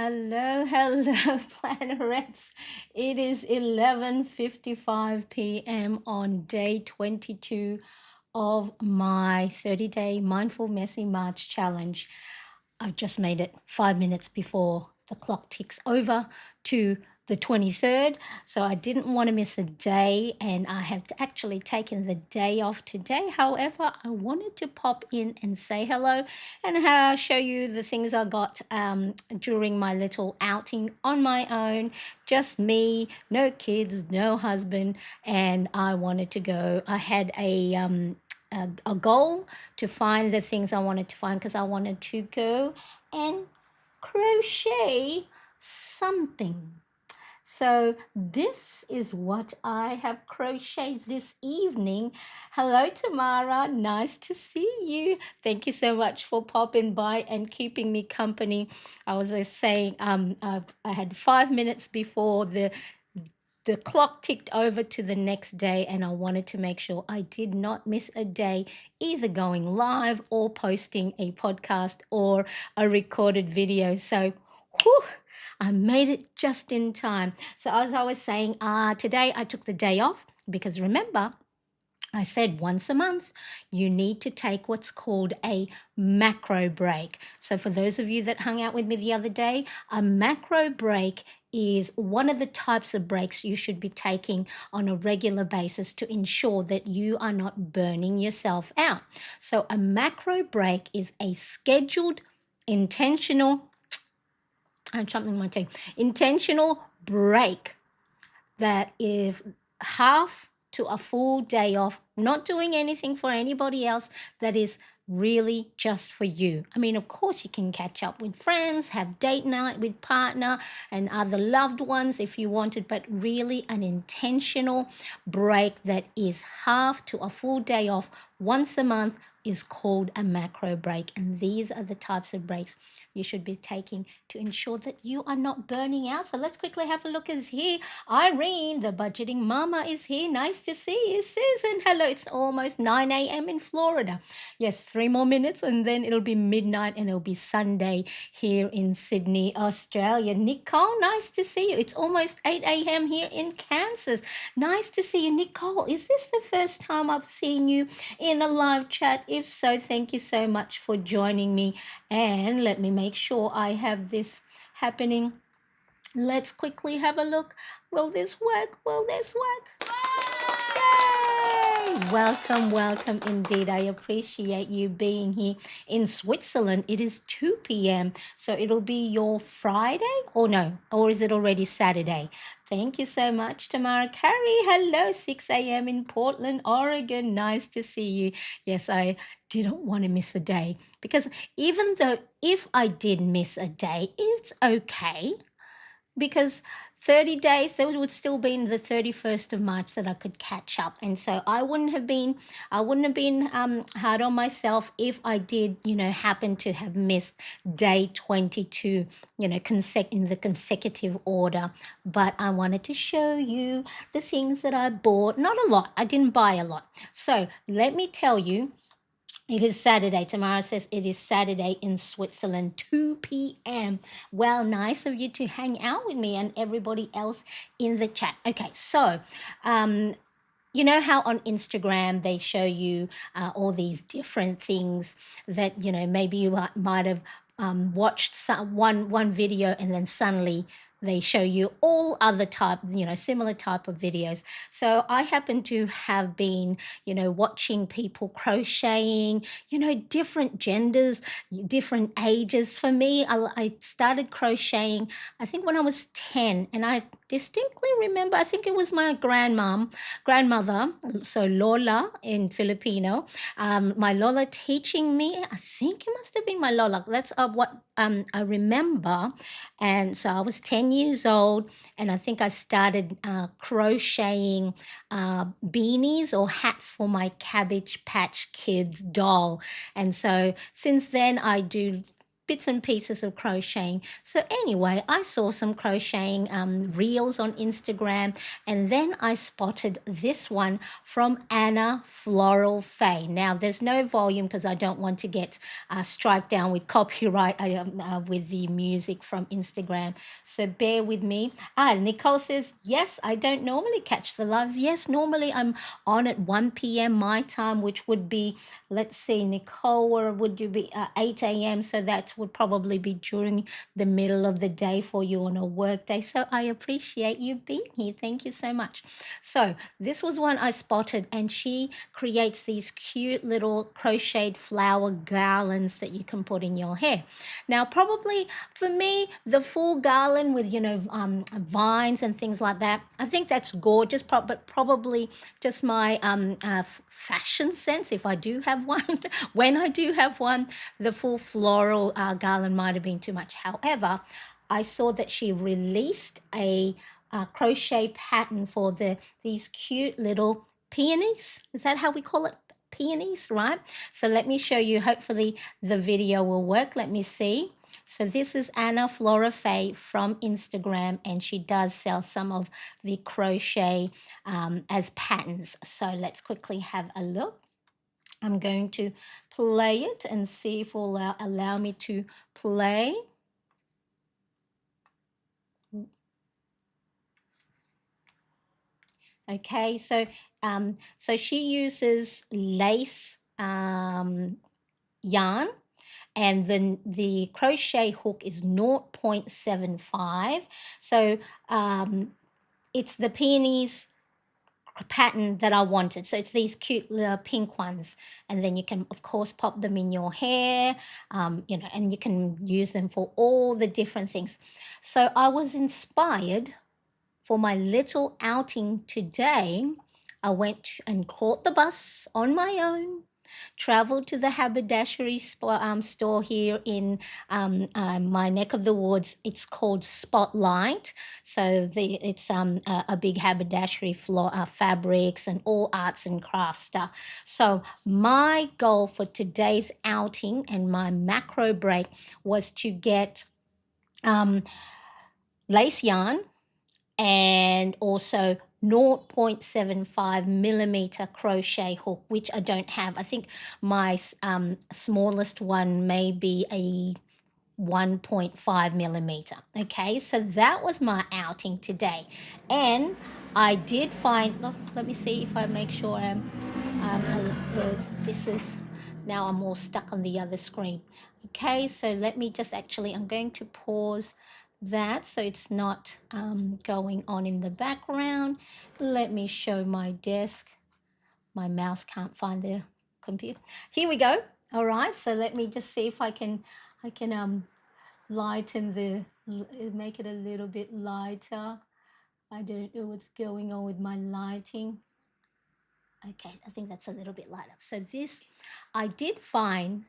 Hello, Planets. It is 11:55 p.m. on day 22 of my 30-day Mindful Messy March challenge. I've just made it 5 minutes before the clock ticks over to the 23rd. So I didn't want to miss a day, and I have actually taken the day off today. However, I wanted to pop in and say hello and show you the things I got during my little outing on my own. Just me, no kids, no husband, and I wanted to go. I had a goal to find the things I wanted to find because I wanted to go and crochet something. So this is what I have crocheted this evening. Hello, Tamara. Nice to see you. Thank you so much for popping by and keeping me company. I was saying I had 5 minutes before the clock ticked over to the next day, and I wanted to make sure I did not miss a day, either going live or posting a podcast or a recorded video. So, whew, I made it just in time. So, as I was saying, today I took the day off because remember, I said once a month, you need to take what's called a macro break. So, for those of you that hung out with me the other day, a macro break is one of the types of breaks you should be taking on a regular basis to ensure that you are not burning yourself out. So, a macro break is a scheduled, intentional, I'm something my teeth, intentional break that is half to a full day off, not doing anything for anybody else, that is really just for you. I mean, of course, you can catch up with friends, have date night with partner and other loved ones if you wanted, but really an intentional break that is half to a full day off once a month is called a macro break. And these are the types of breaks you should be taking to ensure that you are not burning out. So let's quickly have a look. Is here Irene, the budgeting mama, is here. Nice to see you. Susan, hello. It's almost 9 a.m. in Florida. Yes, 3 more minutes and then it'll be midnight and it'll be Sunday here in Sydney, Australia. Nicole, nice to see you. It's almost 8 a.m. here in Kansas. Nice to see you. Nicole, is this the first time I've seen you in a live chat? If so, thank you so much for joining me. And let me make sure I have this happening. Let's quickly have a look. Will this work? Will this work? Yay! Welcome indeed. I appreciate you being here in Switzerland. It is 2 p.m. So it'll be your Friday or no? Or is it already Saturday? Thank you so much, Tamara. Carrie, hello, 6 a.m. in Portland, Oregon. Nice to see you. Yes, I didn't want to miss a day because even though if I did miss a day, it's okay because 30 days there would still be the 31st of March that I could catch up, and so I wouldn't have been hard on myself if I did happen to have missed day 22 in the consecutive order. But I wanted to show you the things that I bought. Not a lot, I didn't buy a lot. So let me tell you, it is Saturday. Tamara says it is Saturday in Switzerland, 2 p.m. Well, nice of you to hang out with me and everybody else in the chat. Okay, so you know how on Instagram they show you all these different things that maybe you might have watched one video and then suddenly they show you all other type, similar type of videos. So I happen to have been, watching people crocheting, different genders, different ages. For me, I started crocheting, I think when I was 10, and I distinctly remember, I think it was my grandmother, so Lola in Filipino, my Lola teaching me. I think it must have been my Lola. That's what I remember. And so I was 10 years old, and I think I started crocheting beanies or hats for my Cabbage Patch Kids doll. And so since then, I do bits and pieces of crocheting. So anyway, I saw some crocheting reels on Instagram, and then I spotted this one from Anna Floral Faye. Now there's no volume because I don't want to get strike down with copyright with the music from Instagram. So bear with me. Nicole says, yes, I don't normally catch the lives. Yes, normally I'm on at 1 p.m. my time, which would be, let's see, Nicole, where would you be? 8 a.m. So that would probably be during the middle of the day for you on a work day. So I appreciate you being here. Thank you so much. So this was one I spotted, and she creates these cute little crocheted flower garlands that you can put in your hair. Now, probably for me, the full garland with, vines and things like that, I think that's gorgeous, but probably just my fashion sense, if I do have one, when I do have one, the full floral garland might have been too much. However, I saw that she released a crochet pattern for these cute little peonies. Is that how we call it? Peonies, right? So let me show you. Hopefully the video will work. Let me see. So this is Anna Flora Faye from Instagram, and she does sell some of the crochet as patterns. So let's quickly have a look. I'm going to play it and see if it will allow me to play. Okay, so she uses lace yarn, and then the crochet hook is 0.75. So it's the peonies pattern that I wanted. So it's these cute little pink ones, and then you can of course pop them in your hair, and you can use them for all the different things. So I was inspired for my little outing today. I went and caught the bus on my own, traveled to the haberdashery store here in my neck of the woods. It's called Spotlight. So it's a big haberdashery floor, fabrics and all arts and crafts stuff. So my goal for today's outing and my macro break was to get lace yarn and also 0.75 millimeter crochet hook, which I don't have. I think my smallest one may be a 1.5 millimeter. Okay, so that was my outing today, and I did find, look, let me see if I make sure this is, now I'm all stuck on the other screen. Okay, so let me just actually, I'm going to pause that so it's not going on in the background. Let me show my desk. My mouse can't find the computer. Here we go. All right, so let me just see if I can lighten make it a little bit lighter. I don't know what's going on with my lighting. Okay, I think that's a little bit lighter. So this, I did find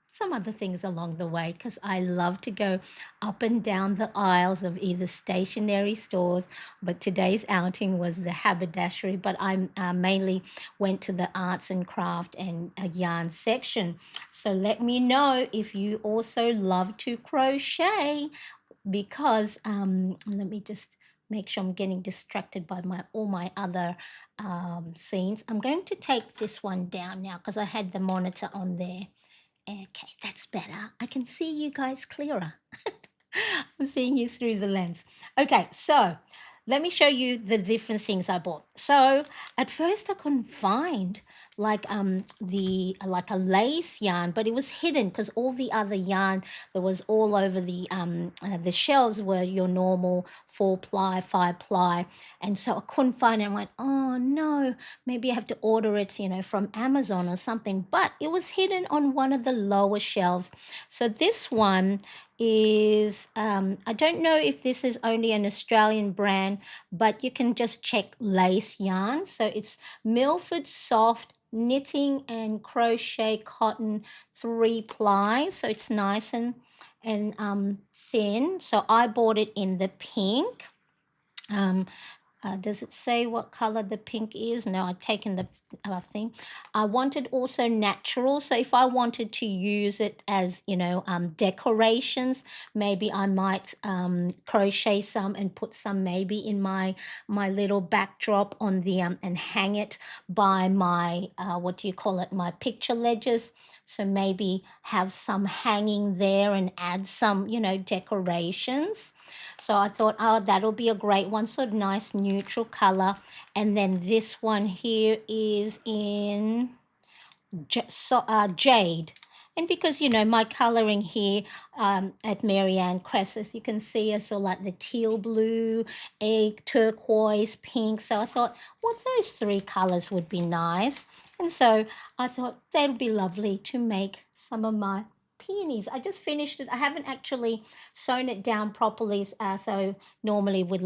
some other things along the way because I love to go up and down the aisles of either stationery stores, but today's outing was the haberdashery, but I mainly went to the arts and craft and yarn section. So let me know if you also love to crochet, because let me just make sure I'm getting distracted by all my other scenes. I'm going to take this one down now because I had the monitor on there. Okay, that's better. I can see you guys clearer. I'm seeing you through the lens. Okay, so let me show you the different things I bought. So at first I couldn't find like like a lace yarn, but it was hidden because all the other yarn that was all over the shelves were your normal 4-ply, 5-ply, and so I couldn't find it. I went, oh no, maybe I have to order it, from Amazon or something. But it was hidden on one of the lower shelves. So this one is I don't know if this is only an Australian brand, but you can just check lace yarn. So it's Milford Soft knitting and crochet cotton 3-ply. So it's nice and thin. So I bought it in the pink. Does it say what color the pink is? No, I've taken the thing. I wanted also natural. So if I wanted to use it as, decorations, maybe I might crochet some and put some maybe in my little backdrop on the and hang it by my what do you call it? My picture ledges. So maybe have some hanging there and add some, decorations. So I thought, oh, that'll be a great one. So nice neutral color. And then this one here is in jade. And because, my coloring here at Marianne Crest, as you can see, I saw like the teal blue, egg, turquoise, pink. So I thought, well, those three colors would be nice. And so I thought that would be lovely to make some of my peonies. I just finished it. I haven't actually sewn it down properly. So normally with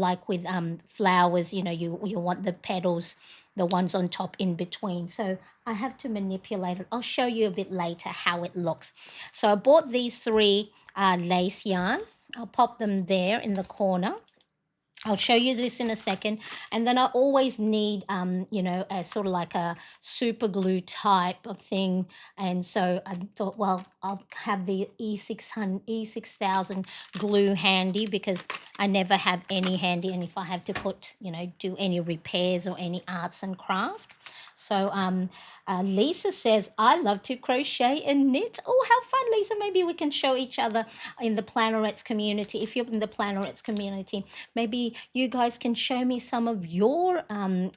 flowers, you want the petals, the ones on top in between. So I have to manipulate it. I'll show you a bit later how it looks. So I bought these three lace yarn. I'll pop them there in the corner. I'll show you this in a second. And then I always need, a sort of like a super glue type of thing. And so I thought, well, I'll have the E6000 glue handy because I never have any handy. And if I have to put, do any repairs or any arts and craft. So Lisa says, I love to crochet and knit. Oh, how fun, Lisa. Maybe we can show each other in the Plannerettes community. If you're in the Plannerettes community, maybe you guys can show me some of your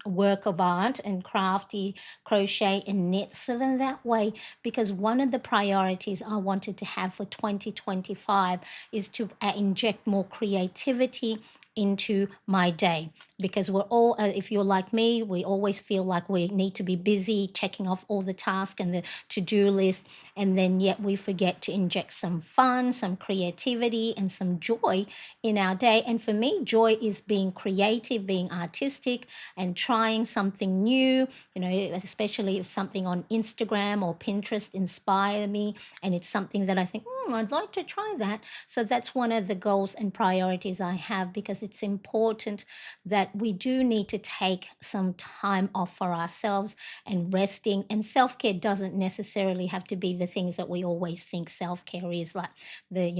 work of art and crafty crochet and knit. So then that way, because one of the priorities I wanted to have for 2025 is to inject more creativity into my day, because we're all if you're like me, we always feel like we need to be busy checking off all the tasks and the to-do list, and then yet we forget to inject some fun, some creativity, and some joy in our day. And for me, joy is being creative, being artistic, and trying something new, especially if something on Instagram or Pinterest inspire me and it's something that I think, I'd like to try that. So that's one of the goals and priorities I have, because it's important that we do need to take some time off for ourselves and resting. And self-care doesn't necessarily have to be the things that we always think self-care is, like the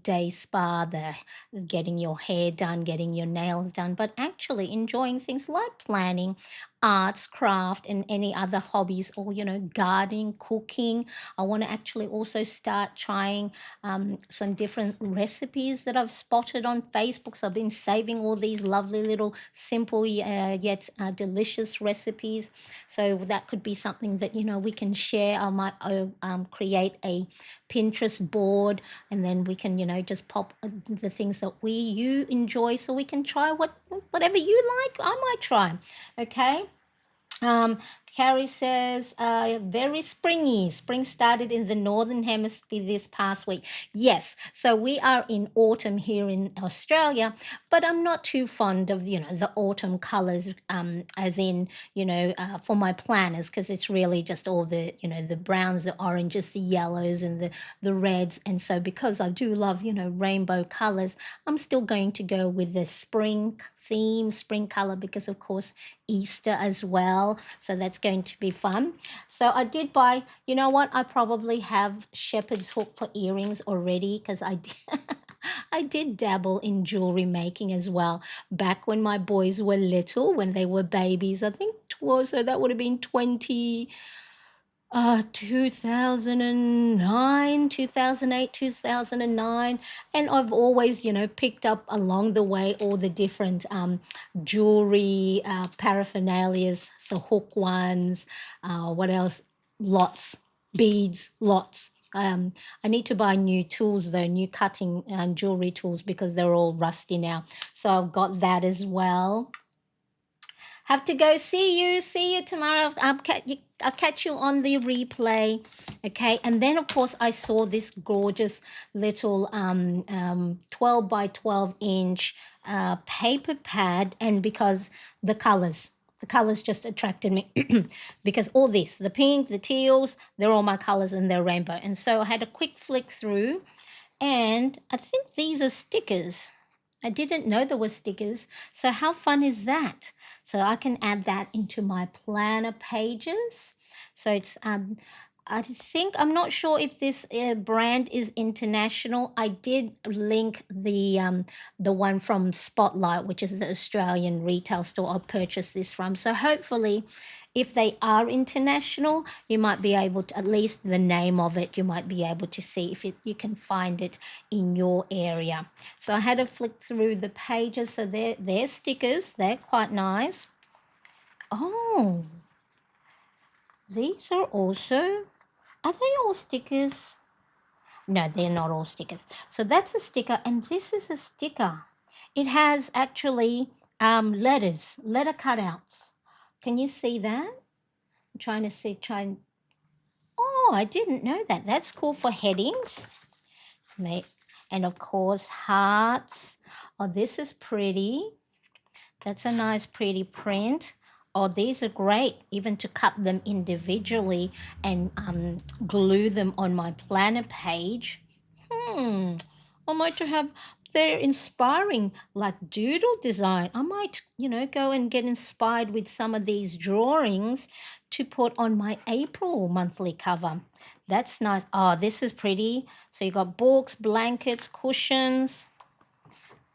day spa, the getting your hair done, getting your nails done, but actually enjoying things like planning, arts, craft, and any other hobbies, or gardening, cooking. I want to actually also start trying some different recipes that I've spotted on Facebook. So I've been saving all these lovely little simple yet delicious recipes. So that could be something that we can share. I might create a Pinterest board, and then we can just pop the things that you enjoy, so we can try whatever you like. I might try. Okay. Um, Carrie says, very springy. Spring started in the northern hemisphere this past week. Yes, so we are in autumn here in Australia, but I'm not too fond of, the autumn colors, as in, for my planners, because it's really just all the, the browns, the oranges, the yellows, and the reds. And so because I do love, rainbow colors, I'm still going to go with the spring theme, spring color, because of course Easter as well. So that's going to be fun. So I did buy, you know what? I probably have shepherd's hook for earrings already, because I did, I did dabble in jewelry making as well back when my boys were little, when they were babies. I think it was, so that would have been 2009, 2008, 2009. And I've always, picked up along the way all the different jewelry paraphernalias, so hook ones, what else? Lots, beads, lots. I need to buy new tools though, new cutting and jewelry tools, because they're all rusty now. So I've got that as well. Have to go. See you tomorrow. I'll catch you on the replay. Okay. And then of course I saw this gorgeous little 12 by 12 inch paper pad, and because the colors just attracted me because all this, the pink, the teals, they're all my colors and they're rainbow. And so I had a quick flick through, and I think these are stickers. I didn't know there were stickers. So how fun is that? So I can add that into my planner pages. So it's I think I'm not sure if this brand is international. I did link the one from Spotlight, which is the Australian retail store I purchased this from. So hopefully, if they are international, you might be able to, at least the name of it, you might be able to see if you can find it in your area. So I had to flick through the pages. So they're stickers. They're quite nice. Oh, these are also, are they all stickers? No, they're not all stickers. So that's a sticker, and this is a sticker. It has actually letter cutouts. Can you see that? I'm trying to see, oh, I didn't know that. That's cool for headings. And of course, hearts. Oh, this is pretty. That's a nice, pretty print. Oh, these are great, even to cut them individually and glue them on my planner page. I might to have, they're inspiring, like doodle design. I might, go and get inspired with some of these drawings to put on my April monthly cover. That's nice. Oh, this is pretty. So you got books, blankets, cushions.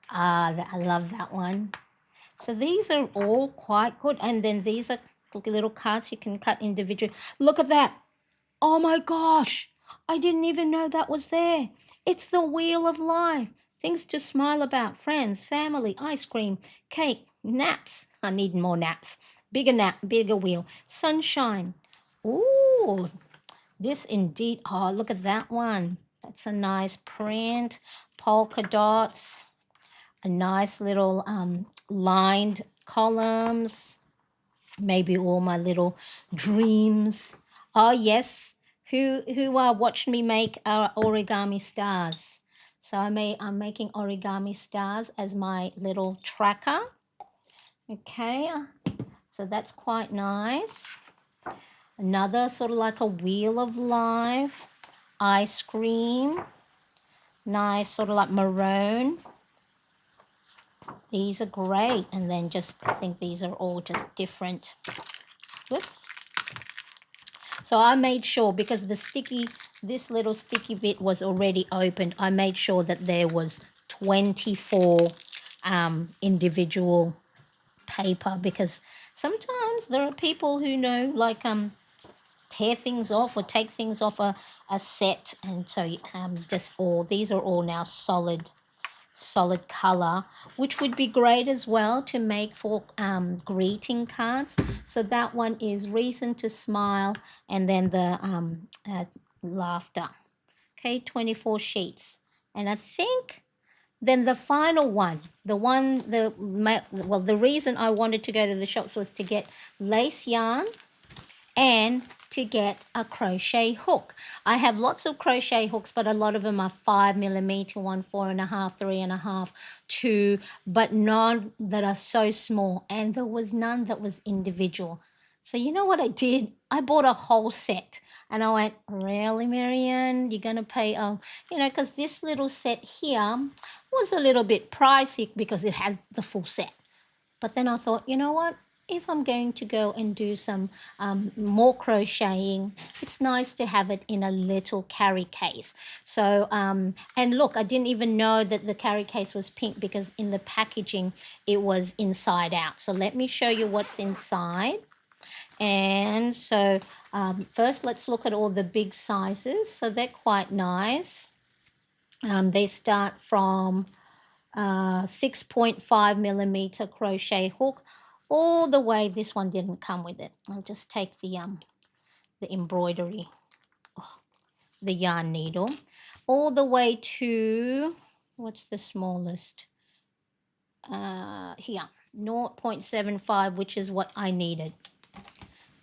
I love that one. So these are all quite good. And then these are little cards you can cut individually. Look at that. Oh my gosh. I didn't even know that was there. It's the wheel of life. Things to smile about. Friends, family, ice cream, cake, naps. I need more naps. Bigger nap, bigger wheel. Sunshine. Ooh, this indeed. Oh, look at that one. That's a nice print. Polka dots. A nice little lined columns, maybe all my little dreams. Oh yes, who watched me make origami stars. So I'm making origami stars as my little tracker. Okay, so that's quite nice. Another sort of like a wheel of life, ice cream, nice sort of like maroon. These are great. And then just, I think these are all just different. Whoops. So I made sure, because this little sticky bit was already opened, I made sure that there was 24 individual paper, because sometimes there are people who like tear things off or take things off a set. And so just these are all now solid color, which would be great as well to make for greeting cards. So that one is reason to smile, and then the laughter. Okay, 24 sheets. And I think then the final one, the reason I wanted to go to the shops was to get lace yarn and to get a crochet hook. I have lots of crochet hooks, but a lot of them are 5mm, 1, 4.5, 3.5, 2, but none that are so small. And there was none that was individual. So you know what I did? I bought a whole set. And I went, really, Marianne? You're going to pay, because this little set here was a little bit pricey because it has the full set. But then I thought, you know what? If I'm going to go and do some more crocheting, it's nice to have it in a little carry case. So, and look, I didn't even know that the carry case was pink, because in the packaging, it was inside out. So let me show you what's inside. And so first, let's look at all the big sizes. So they're quite nice. They start from 6.5mm crochet hook all the way. This one didn't come with it. I'll just take the embroidery, the yarn needle, all the way to, what's the smallest? Here, 0.75, which is what I needed.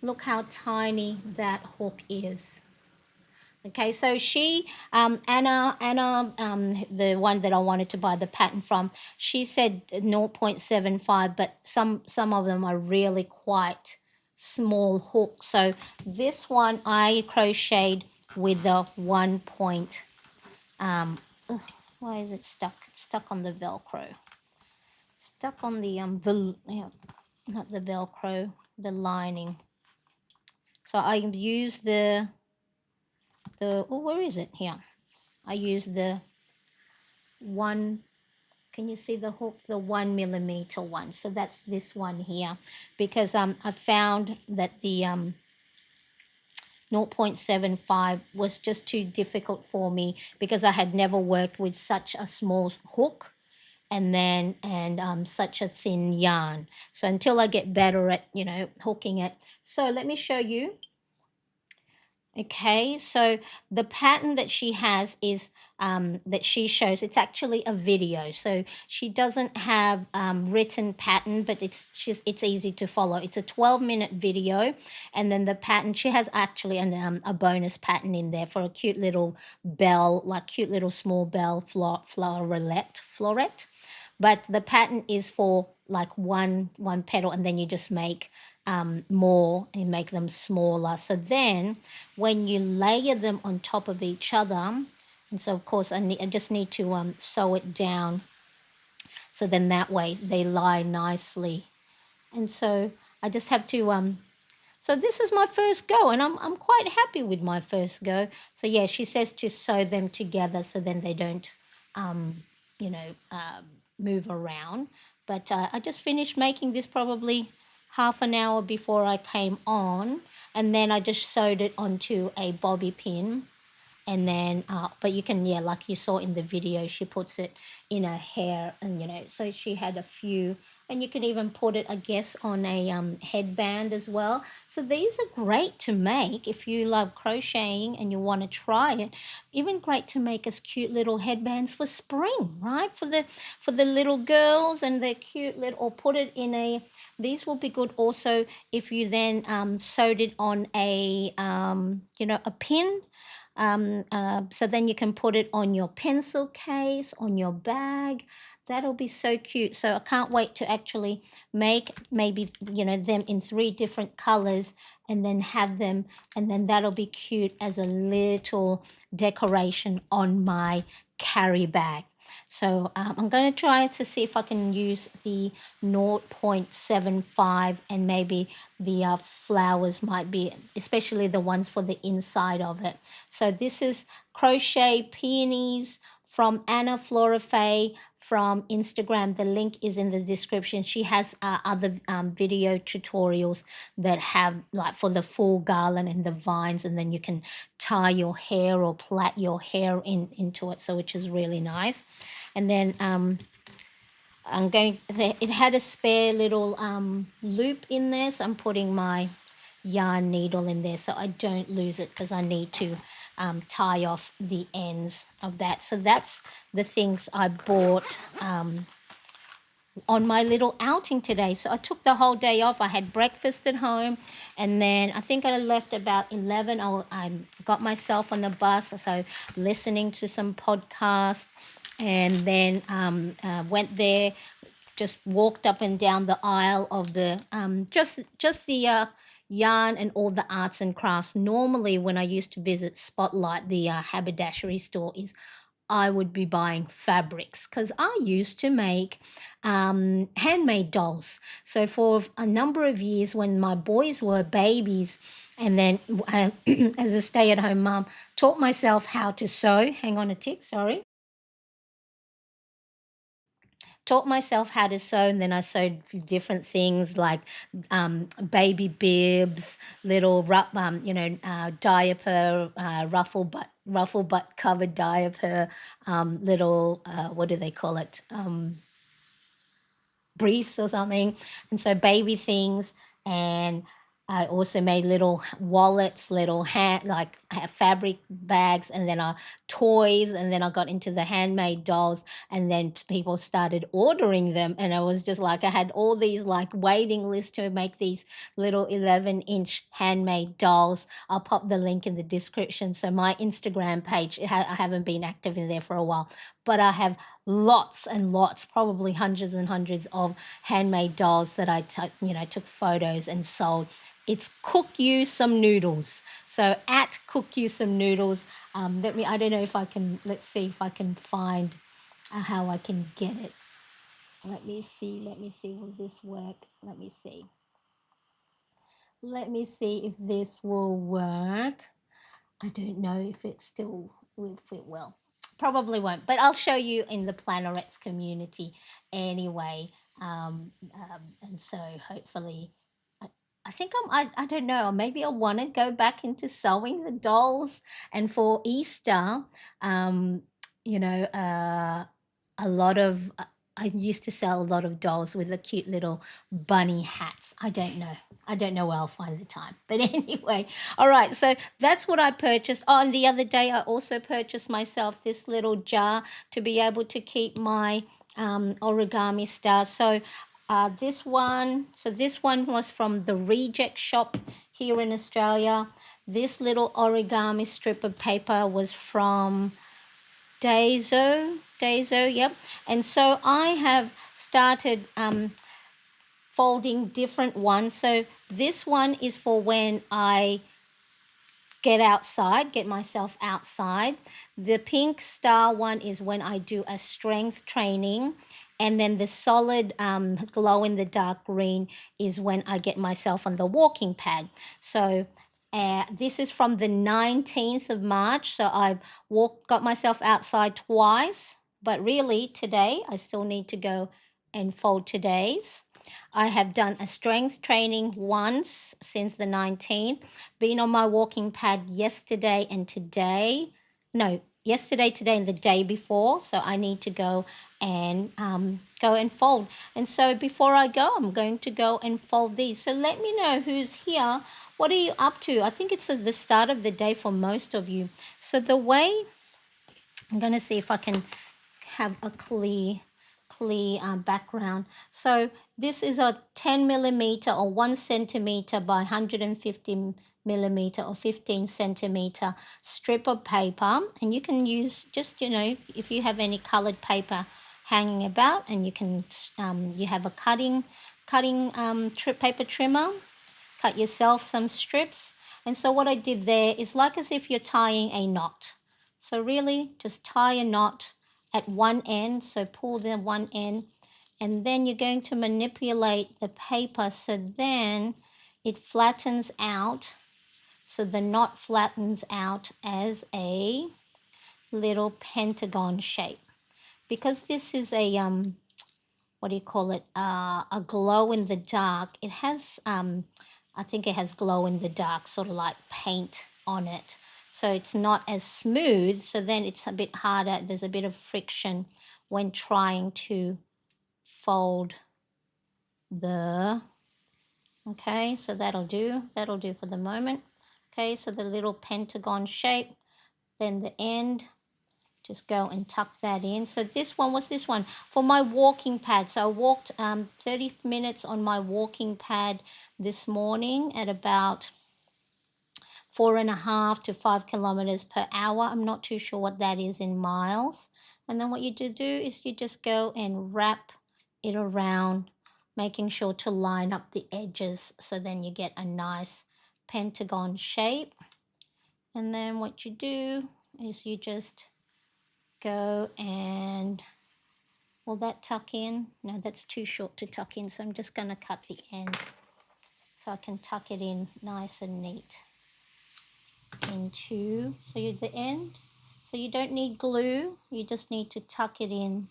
Look how tiny that hook is. Okay, so she, Anna, the one that I wanted to buy the pattern from, she said 0.75, but some of them are really quite small hooks. So this one I crocheted with the 1 point, why is it stuck? It's stuck on the Velcro. stuck on the yeah, not the Velcro, the lining. So I use the oh, where is it? Here. I use the one. Can you see the hook? The 1 millimeter one. So that's this one here, because I found that the 0.75 was just too difficult for me because I had never worked with such a small hook and such a thin yarn. So until I get better at, hooking it. So let me show you. Okay, so the pattern that she has is that she shows, it's actually a video. So she doesn't have written pattern, but it's easy to follow. It's a 12-minute video, and then the pattern, she has actually a bonus pattern in there for a cute little bell, like cute little small bell floret. But the pattern is for like one petal, and then you just make more and make them smaller. So then when you layer them on top of each other, and so of course I just need to sew it down, so then that way they lie nicely. And so I just have to so this is my first go, and I'm quite happy with my first go. So yeah, she says to sew them together so then they don't um you know move around. But I just finished making this probably half an hour before I came on, and then I just sewed it onto a bobby pin. And then but you can, yeah, like you saw in the video, she puts it in her hair, and so she had a few, and you can even put it, I guess, on a headband as well. So these are great to make if you love crocheting and you want to try it. Even great to make as cute little headbands for spring, right? For the little girls, and they're cute little, or put it in a, these will be good also if you then sewed it on a a pin, so then you can put it on your pencil case, on your bag. That'll be so cute. So I can't wait to actually make maybe, them in 3 different colors, and then have them, and then that'll be cute as a little decoration on my carry bag. So I'm going to try to see if I can use the 0.75, and maybe the flowers might be, especially the ones for the inside of it. So this is Crochet Peonies from Anna Florifay from Instagram. The link is in the description. She has other video tutorials that have, like, for the full garland and the vines, and then you can tie your hair or plait your hair into it, so which is really nice. And then it had a spare little loop in there, so I'm putting my yarn needle in there so I don't lose it, because I need to tie off the ends of that. So that's the things I bought on my little outing today. So I took the whole day off. I had breakfast at home, and then I think I left about 11. I got myself on the bus, so listening to some podcasts, and then went there, just walked up and down the aisle of the just the yarn and all the arts and crafts. Normally when I used to visit Spotlight, the haberdashery store, is I would be buying fabrics, because I used to make handmade dolls. So for a number of years when my boys were babies, and then as a stay-at-home mom, taught myself how to sew. Hang on a tick, sorry. Taught myself how to sew, and then I sewed different things like baby bibs, little diaper, ruffle butt covered diaper, little what do they call it, briefs or something. And so baby things. And I also made little wallets, little fabric bags, and then toys, and then I got into the handmade dolls, and then people started ordering them, and I was just like, I had all these like waiting lists to make these little 11-inch handmade dolls. I'll pop the link in the description. So my Instagram page, I haven't been active in there for a while, but I have lots and lots, probably hundreds and hundreds of handmade dolls that I took photos and sold. It's Cook You Some Noodles. So at Cook You Some Noodles, I don't know if I can, let's see if I can find how I can get it. Let me see. Will this work? Let me see if this will work. I don't know if it still will fit well. Probably won't, but I'll show you in the Planorets community anyway. And so hopefully, I, I think I don't know, maybe I want to go back into sewing the dolls. And for Easter, um, you know, a lot of, I used to sell a lot of dolls with the cute little bunny hats. I don't know where I'll find the time. But anyway, all right. So that's what I purchased. Oh, and the other day I also purchased myself this little jar to be able to keep my origami stars. So this one was from the Reject Shop here in Australia. This little origami strip of paper was from Daiso, yep. And so I have started folding different ones. So this one is for when I get myself outside. The pink star one is when I do a strength training. And then the solid glow in the dark green is when I get myself on the walking pad. So this is from the 19th of March. So I've got myself outside twice. But really today, I still need to go and fold today's. I have done a strength training once since the 19th, been on my walking pad yesterday and today. No, yesterday, today, and the day before. So I need to go and fold. And so before I go, I'm going to go and fold these. So let me know who's here. What are you up to? I think it's the start of the day for most of you. So the way, I'm going to see if I can have a clear background. So this is a 10 millimeter or 1 centimeter by 150 millimeter or 15 centimeter strip of paper, and you can use just, if you have any colored paper hanging about, and you can you have a cutting paper trimmer, cut yourself some strips. And so what I did there is like as if you're tying a knot. So really just tie a knot at one end. So pull the one end, and then you're going to manipulate the paper so then it flattens out. So the knot flattens out as a little pentagon shape. Because this is a what do you call it? A glow in the dark. It has I think it has glow in the dark, sort of like paint on it. So it's not as smooth. So then it's a bit harder. There's a bit of friction when trying to fold the, okay, so that'll do for the moment. Okay, so the little pentagon shape, then the end, just go and tuck that in. So this one, what's this one? For my walking pad. So I walked 30 minutes on my walking pad this morning at about 4.5 to 5 kilometers per hour. I'm not too sure what that is in miles. And then what you do is you just go and wrap it around, making sure to line up the edges so then you get a nice pentagon shape. And then what you do is you just go and, will that tuck in? No, that's too short to tuck in, so I'm just going to cut the end so I can tuck it in nice and neat into the end. So you don't need glue, you just need to tuck it in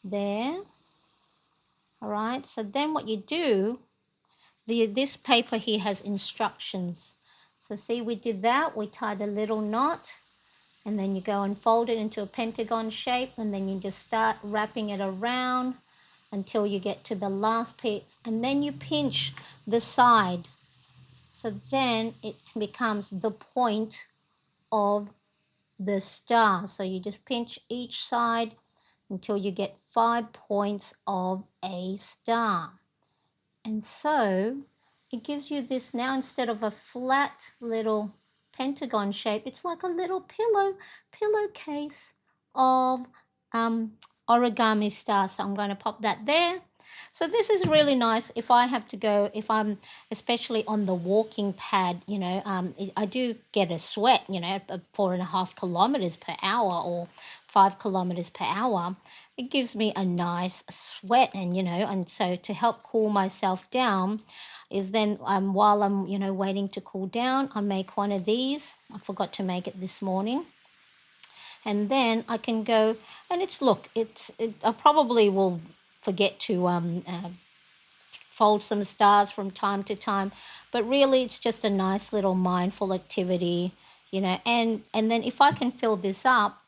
there. All right, so then what you do, this paper here has instructions. So see, we did that, we tied a little knot, and then you go and fold it into a pentagon shape, and then you just start wrapping it around until you get to the last piece, and then you pinch the side. So then it becomes the point of the star. So you just pinch each side until you get 5 points of a star. And so it gives you this now, instead of a flat little pentagon shape, it's like a little pillowcase of origami stars. So I'm going to pop that there. So this is really nice if I have to go, if I'm especially on the walking pad, I do get a sweat, at 4.5 kilometers per hour or 5 kilometers per hour. it gives me a nice sweat. And and so to help cool myself down is then while I'm waiting to cool down, I make one of these. I forgot to make it this morning. And then I can go, and I probably will forget to fold some stars from time to time, but really it's just a nice little mindful activity. And then if I can fill this up,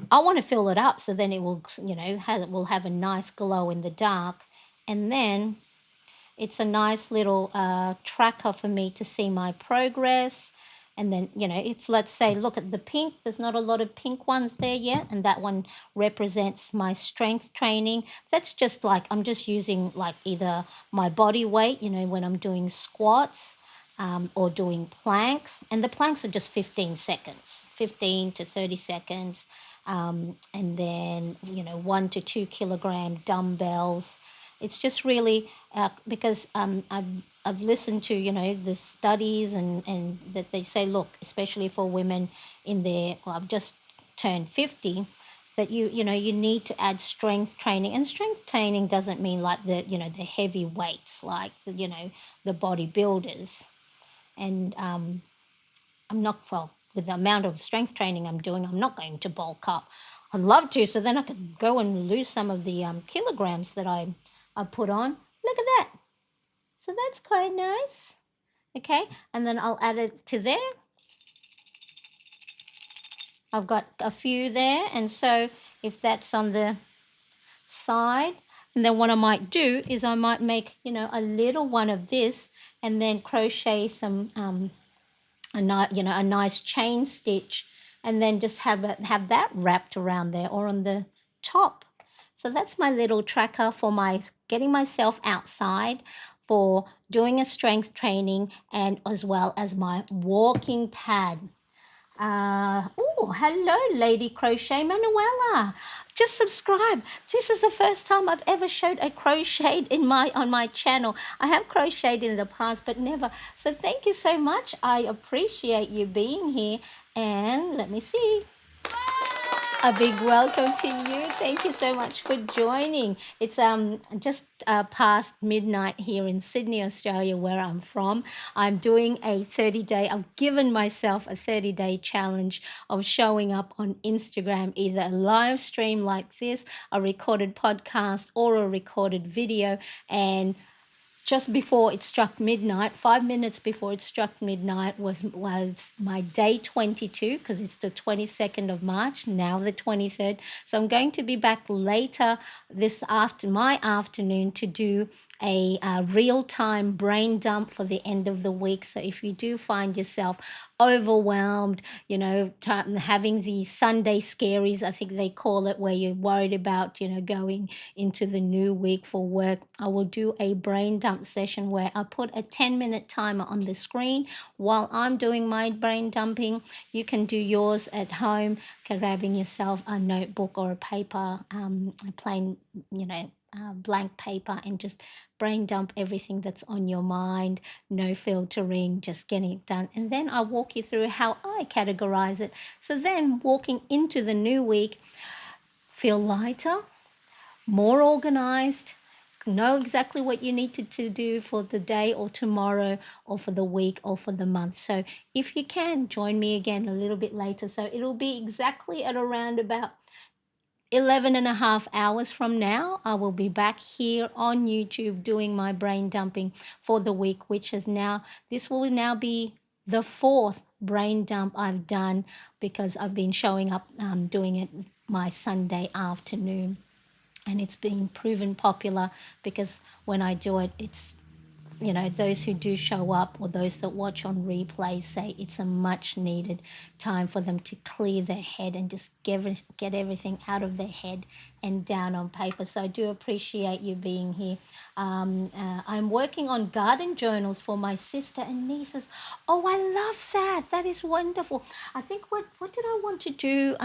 I want to fill it up so then it will, will have a nice glow in the dark. And then it's a nice little tracker for me to see my progress. And then, if let's say, look at the pink, there's not a lot of pink ones there yet. And that one represents my strength training. That's just like, I'm just using like either my body weight, when I'm doing squats or doing planks. And the planks are just 15 seconds, 15 to 30 seconds. And then, 1 to 2 kilogram dumbbells. It's just really because I've listened to the studies and that they say, look, especially for women in their, well, I've just turned 50, that you need to add strength training. And strength training doesn't mean like the heavy weights like the bodybuilders. And I'm not, well, with the amount of strength training I'm doing, I'm not going to bulk up. I'd love to, so then I could go and lose some of the kilograms that I put on. Look at that. So that's quite nice. Okay, and then I'll add it to there. I've got a few there, and so if that's on the side, and then what I might do is I might make a little one of this, and then crochet some a nice chain stitch, and then just have that wrapped around there or on the top. So that's my little tracker for my getting myself outside, for doing a strength training, and as well as my walking pad. Oh, hello, Lady Crochet Manuela. Just subscribe. This is the first time I've ever showed a crochet on my channel. I have crocheted in the past, but never. So thank you so much. I appreciate you being here. And let me see. A big welcome to you. Thank you so much for joining. It's just past midnight here in Sydney, Australia, where I'm from. I'm doing a 30-day, I've given myself a 30-day challenge of showing up on Instagram, either a live stream like this, a recorded podcast, or a recorded video. And just before it struck midnight, 5 minutes before it struck midnight, was my day 22, because it's the 22nd of March, now the 23rd. So I'm going to be back later my afternoon to do a real-time brain dump for the end of the week. So if you do find yourself overwhelmed, having the Sunday scaries, I think they call it, where you're worried about, going into the new week for work, I will do a brain dump session where I put a 10-minute timer on the screen while I'm doing my brain dumping. You can do yours at home, grabbing yourself a notebook or a paper, a plain, blank paper, and just brain dump everything that's on your mind, no filtering, just getting it done. And then I'll walk you through how I categorize it. So then walking into the new week, feel lighter, more organized, know exactly what you need to do for the day or tomorrow or for the week or for the month. So if you can, join me again a little bit later. So it'll be exactly at around about 11 and a half hours from now. I will be back here on YouTube doing my brain dumping for the week, this will now be the fourth brain dump I've done, because I've been showing up doing it my Sunday afternoon. And it's been proven popular because when I do it, it's, those who do show up or those that watch on replays say it's a much needed time for them to clear their head and just get everything out of their head and down on paper. So I do appreciate you being here. I'm working on garden journals for my sister and nieces. Oh, I love that. That is wonderful. I think what did I want to do?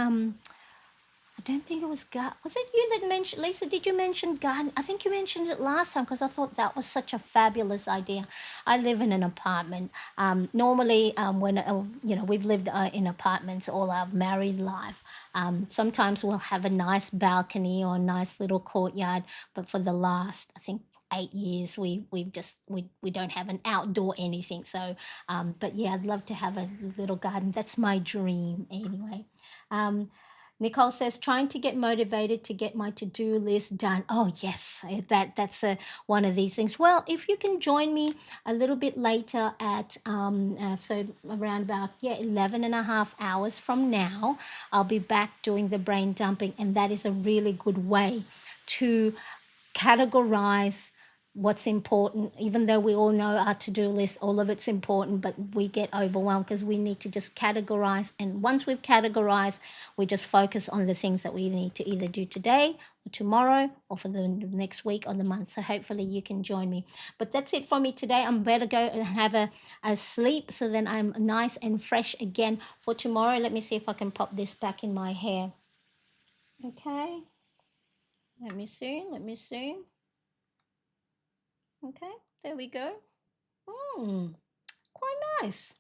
don't think it was garden. Was it you that mentioned, Lisa? Did you mention garden? I think you mentioned it last time because I thought that was such a fabulous idea. I live in an apartment. Normally, when we've lived in apartments all our married life. Sometimes we'll have a nice balcony or a nice little courtyard, but for the last, I think, 8 years, we don't have an outdoor anything. So, but yeah, I'd love to have a little garden. That's my dream anyway. Um, Nicole says, trying to get motivated to get my to-do list done. Oh yes, that's one of these things. Well, if you can join me a little bit later at so around about 11 and a half hours from now, I'll be back doing the brain dumping, and that is a really good way to categorize what's important, even though we all know our to-do list, all of it's important, but we get overwhelmed because we need to just categorize. And once we've categorized, we just focus on the things that we need to either do today or tomorrow or for the next week or the month. So hopefully you can join me. But that's it for me today. I'm better go and have a sleep so then I'm nice and fresh again for tomorrow. Let me see if I can pop this back in my hair. Okay, let me see. Okay, there we go. Quite nice.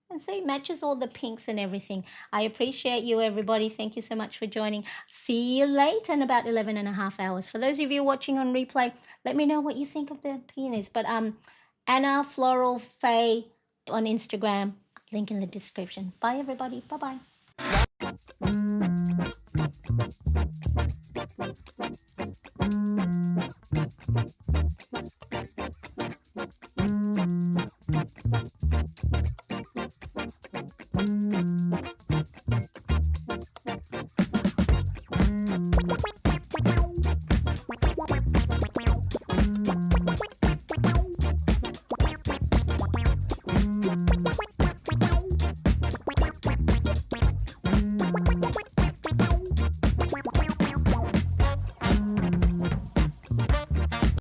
And see, matches all the pinks and everything. I appreciate you, everybody. Thank you so much for joining. See you later in about 11 and a half hours. For those of you watching on replay, let me know what you think of the peonies. But Anna Floral Faye on Instagram, link in the description. Bye, everybody. Bye-bye.